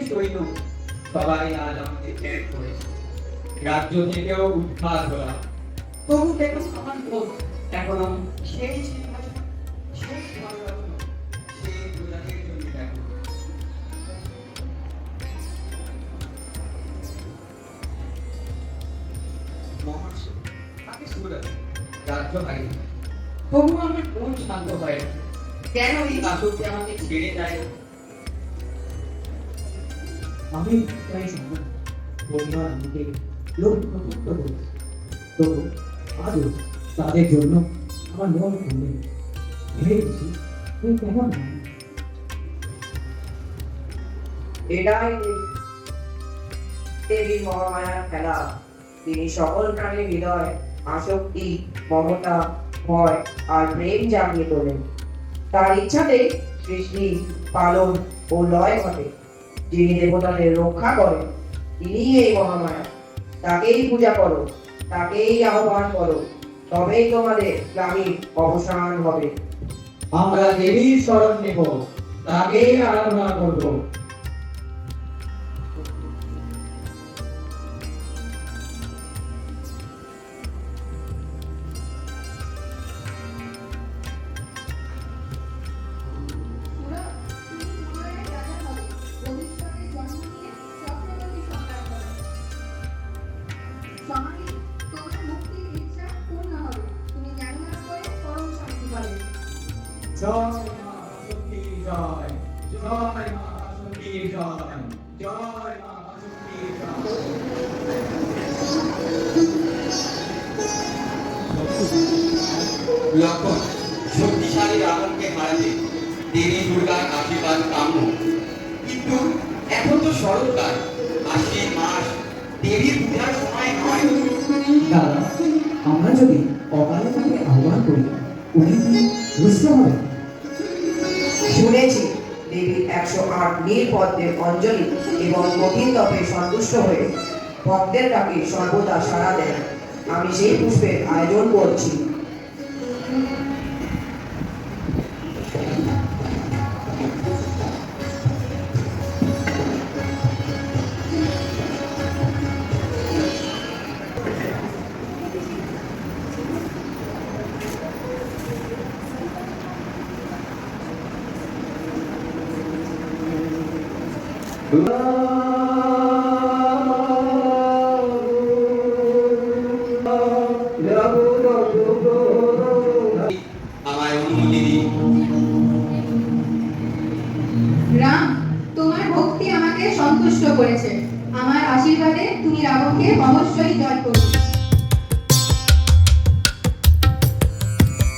সৈন্য সবাই আজ আমাকে ত্যাগ করেছে, রাজ্য থেকেও উৎখাত হলাম। তবু কেন আমার বোধ এখনো সেই সিংহাসন, সেই ধর্মরত্ন, সেই প্রজাতির জন্য দেখো। মহর্ষি তাকে সুরত রাজ্য হাই, তবু আমার মন শান্ত হয় না। কেন এই দাসত্বে আমাকে ছেড়ে যায়? আমি তাই সময় পরিবার আমাকে লক্ষ্য করেছে, তবু আজও তাদের জন্য আমার মন খুলে ভেবেছি তুই কেমন না। এটাই দেবীর মহামায়ার খেলা। তিনি সকল প্রাণীর হৃদয় আসক্তি, মমতা, ভয় আর প্রেম জাগিয়ে তোলেন। তার ইচ্ছাতেই সৃষ্টি, পালন ও লয় ঘটে। যিনি দেবতাদের রক্ষা করেন তিনিই এই মহামায়া। তাকেই পূজা করো, তাকেই আহ্বান করো, তবেই তোমাদের গ্রামীণ অবসান হবে। আমরা দেবীর শরণ নেব, তাকেই আরাধনা করব। জয় মা সত্যি জয়, জয় মা সত্যি জয়, জয় মা সত্যি জয়। লক্ষণ শক্তিশালী রাবণকে হারাতে দেবী দুর্গার আশীর্বাদ কাম্য, কিন্তু এখন তো শরৎকাল, আশ্বিন মাস, দেবীর পূজার সময় নয়। দাদা, আমরা যদি অকালে তাকে আহ্বান করি উনি কি বুঝতে হবে? শুনেছি দেবী 108 নীল পদ্মের অঞ্জলি এবং কঠিন তপে সন্তুষ্ট হয়ে ভক্তের ডাকে সর্বদা সাড়া দেন। আমি সেই পুষ্পের আয়োজন করছি। আমায় অনুমতি দিন। রাম, তোমার ভক্তি আমাকে সন্তুষ্ট করেছে। আমার আশীর্বাদে তুমি রাবণকে অবশ্যই জয় করবে।